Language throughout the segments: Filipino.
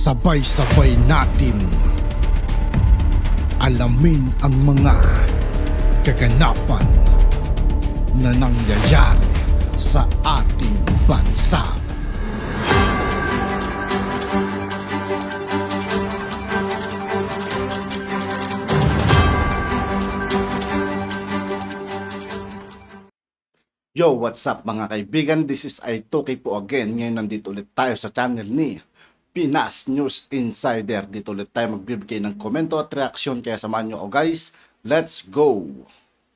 Sabay-sabay natin alamin ang mga kaganapan na nangyayari sa ating bansa. Yo, what's up mga kaibigan? This is I2K po again. Ngayon nandito ulit tayo sa channel ni Pinas News Insider. Dito ulit tayo magbibigay ng komento at reaksyon. Kaya samahan nyo guys. Let's go!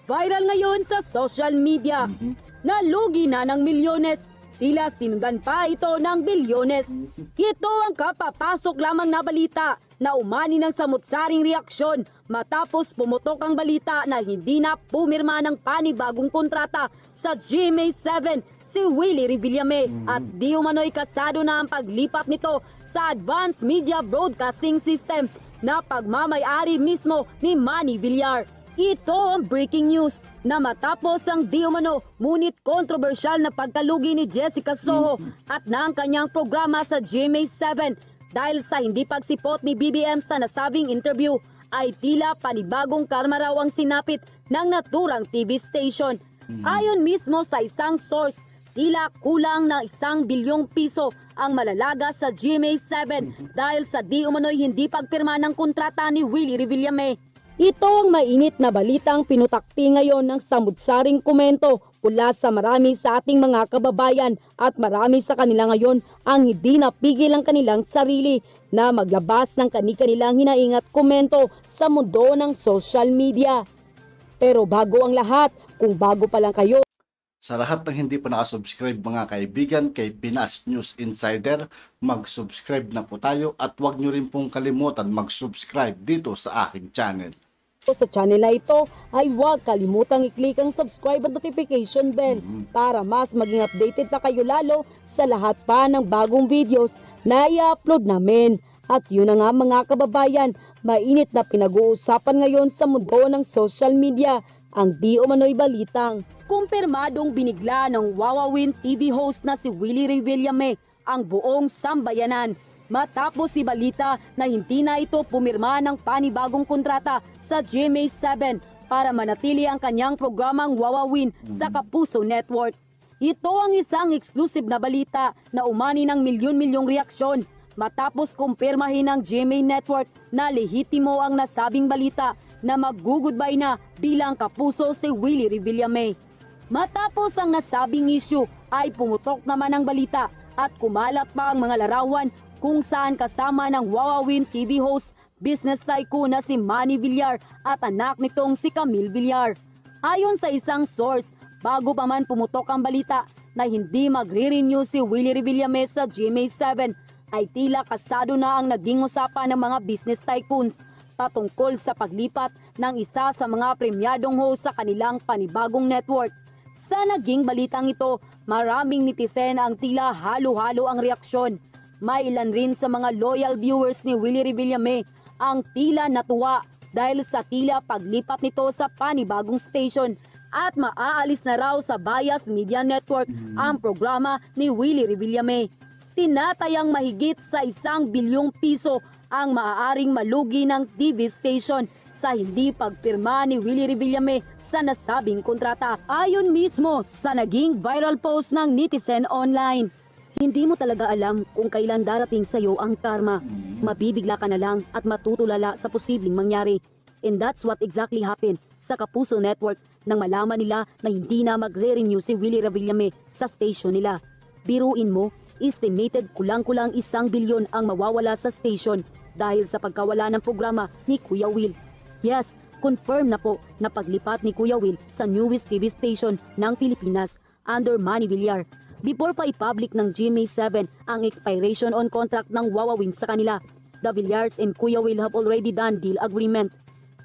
Viral ngayon sa social media. Nalugi na ng milyones. Tila sinundan pa ito ng bilyones. Ito ang kapapasok lamang na balita na umani ng samut-saring reaksyon matapos pumutok ang balita na hindi na pumirma ng panibagong kontrata sa GMA7 si Willie Revillame at di umano'y kasado na ang paglipat nito sa Advanced Media Broadcasting System na pagmamay-ari mismo ni Manny Villar. Ito ang breaking news na matapos ang di umano ngunit kontrobersyal na pagkalugi ni Jessica Soho at ng kanyang programa sa GMA7 dahil sa hindi pagsipot ni BBM sa nasabing interview ay tila panibagong karma raw ang sinapit ng naturang TV station. Ayon mismo sa isang source, tila kulang na 1 bilyong piso ang malalaga sa GMA7 dahil sa di umano'y hindi pagpirma ng kontrata ni Willie Revillame. Ito ang mainit na balitang pinutakti ngayon ng samut-saring komento mula sa marami sa ating mga kababayan at marami sa kanila ngayon ang hindi napigil ang kanilang sarili na maglabas ng kani-kanilang hinaing at komento sa mundo ng social media. Pero bago ang lahat, kung bago pa lang kayo, sa lahat ng hindi pa nakasubscribe mga kaibigan kay Pinas News Insider, mag-subscribe na po tayo at huwag nyo rin pong kalimutan mag-subscribe dito sa aking channel. Sa channel na ito ay huwag kalimutang i-click ang subscribe at notification bell para mas maging updated na kayo lalo sa lahat pa ng bagong videos na i-upload namin. At yun na nga mga kababayan, mainit na pinag-uusapan ngayon sa mundo ng social media ang di umano'y balitang kumpirmadong binigla ng Wawawin TV host na si Willie Revillame ang buong sambayanan matapos ibalita na hindi na ito pumirma ng panibagong kontrata sa GMA7 para manatili ang kanyang programang Wawawin sa Kapuso Network. Ito ang isang exclusive na balita na umani ng milyon-milyong reaksyon matapos kumpirmahin ng GMA Network na lehitimo ang nasabing balita na mag-goodbye na bilang kapuso si Willie Revillame. Matapos ang nasabing issue ay pumutok naman ang balita at kumalat pa ang mga larawan kung saan kasama ng Wawawin TV host business tycoon na si Manny Villar at anak nitong si Camille Villar. Ayon sa isang source, bago pa man pumutok ang balita na hindi magre-renew si Willie Revillame sa GMA7 ay tila kasado na ang naging usapan ng mga business tycoons patungkol sa paglipat ng isa sa mga premyadong host sa kanilang panibagong network. Sa naging balitang ito, maraming netizen ang tila halo-halo ang reaksyon. May ilan rin sa mga loyal viewers ni Willie Revillame ang tila natuwa dahil sa tila paglipat nito sa panibagong station at maaalis na raw sa Bias Media Network ang programa ni Willie Revillame. Tinatayang mahigit sa 1 bilyong piso ang maaaring malugi ng TV station sa hindi pagpirma ni Willie Revillame sa nasabing kontrata. Ayon mismo sa naging viral post ng netizen online, hindi mo talaga alam kung kailan darating sa iyo ang karma. Mabibigla ka na lang at matutulala sa posibleng mangyari. And that's what exactly happened sa Kapuso Network nang malaman nila na hindi na magre-renew si Willie Revillame sa station nila. Biruin mo, estimated kulang-kulang 1 bilyon ang mawawala sa station dahil sa pagkawala ng programa ni Kuya Will. Yes, confirm na po na paglipat ni Kuya Will sa newest TV station ng Pilipinas under Manny Villar. Before pa i-public ng GMA7 ang expiration on contract ng Wawawin sa kanila, the Villars and Kuya Will have already done deal agreement.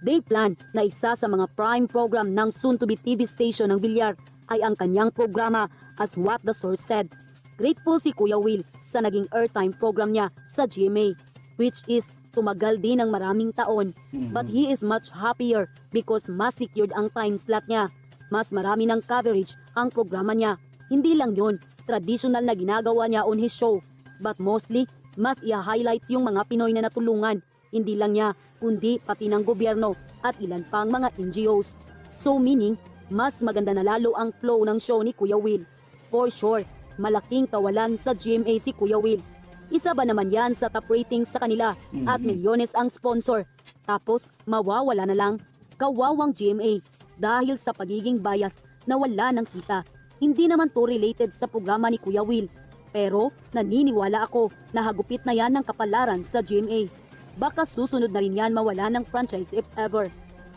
They plan na isa sa mga prime program ng soon-to-be TV station ng Villar ay ang kanyang programa as what the source said. Grateful si Kuya Will sa naging airtime program niya sa GMA, which is tumagal din ng maraming taon. But he is much happier because mas secured ang time slot niya. Mas marami ng coverage ang programa niya. Hindi lang yun, traditional na ginagawa niya on his show. But mostly, mas i-highlights yung mga Pinoy na natulungan. Hindi lang niya, kundi pati ng gobyerno at ilan pang mga NGOs. So meaning, mas maganda na lalo ang flow ng show ni Kuya Will. For sure, malaking kawalan sa GMA si Kuya Will. Isa ba naman yan sa top ratings sa kanila at milyones ang sponsor. Tapos mawawala na lang kawawang GMA dahil sa pagiging bias na wala ng kita. Hindi naman to related sa programa ni Kuya Will. Pero naniniwala ako na hagupit na yan ng kapalaran sa GMA. Baka susunod na rin yan mawala ng franchise if ever.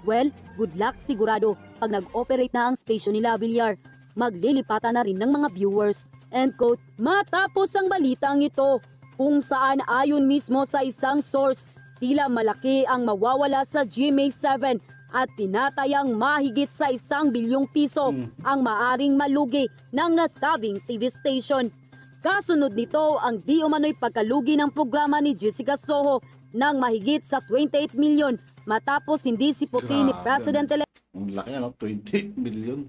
Well, good luck sigurado pag nag-operate na ang station nila Villar. Maglilipatan na rin ng mga viewers. End quote. Matapos ang balitang ito, kung saan ayon mismo sa isang source, tila malaki ang mawawala sa GMA7 at tinatayang mahigit sa 1 bilyong piso ang maaring malugi ng nasabing TV station. Kasunod nito ang di umano'y pagkalugi ng programa ni Jessica Soho ng mahigit sa 28 milyon matapos hindi siputin ni President-elect Ang laki ano, 28 million.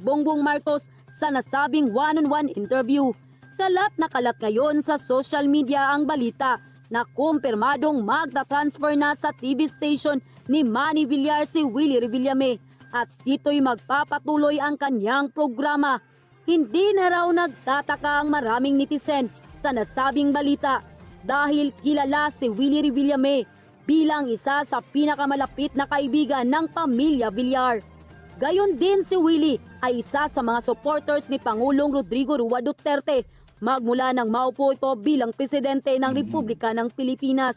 Bongbong Marcos sa nasabing one-on-one interview. Kalat na kalat ngayon sa social media ang balita na kumpirmadong magta-transfer na sa TV station ni Manny Villar si Willie Revillame at dito'y magpapatuloy ang kanyang programa. Hindi na raw nagtataka ang maraming netizen sa nasabing balita dahil kilala si Willie Revillame bilang isa sa pinakamalapit na kaibigan ng pamilya Villar. Gayon din si Willie ay isa sa mga supporters ni Pangulong Rodrigo Roa Duterte magmula nang maupo ito bilang presidente ng Republika ng Pilipinas.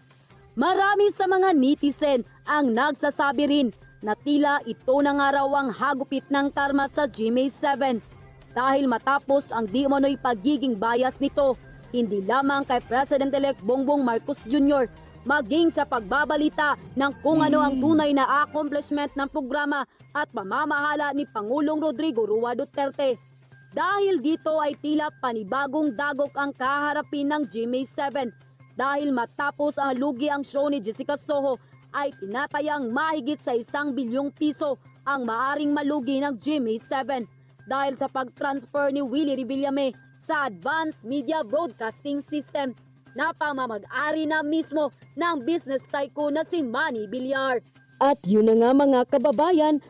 Marami sa mga netizen ang nagsasabi rin na tila ito na nga raw ang hagupit ng karma sa GMA7 dahil matapos ang di umano'y pagiging bias nito hindi lamang kay President-elect Bongbong Marcos Jr. maging sa pagbabalita ng kung ano ang tunay na accomplishment ng programa at pamamahala ni Pangulong Rodrigo Roa Duterte. Dahil dito ay tila panibagong dagok ang kaharapin ng GMA7 dahil matapos ang lugi ang show ni Jessica Soho ay tinatayang mahigit sa 1 bilyong piso ang maaring malugi ng GMA7 dahil sa pag-transfer ni Willie Revillame sa Advanced Media Broadcasting System na pamamag-ari na mismo ng business tycoon na si Manny Villar. At yun na nga mga kababayan,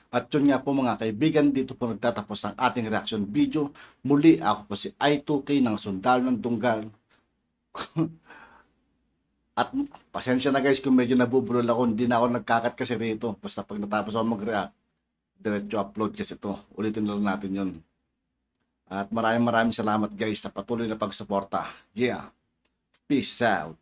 At yun nga po mga kaibigan, dito po nagtatapos ang ating reaction video. Muli ako po si I2K ng Sundalo ng Dunggal. At pasensya na guys kung medyo nabubulol ako, hindi na ako nagkakat kasi rito. Basta pag natapos ako mag-react, diretso upload kasi ito. Ulitin lang natin yun. At maraming salamat guys sa patuloy na pagsuporta. Yeah. Peace out.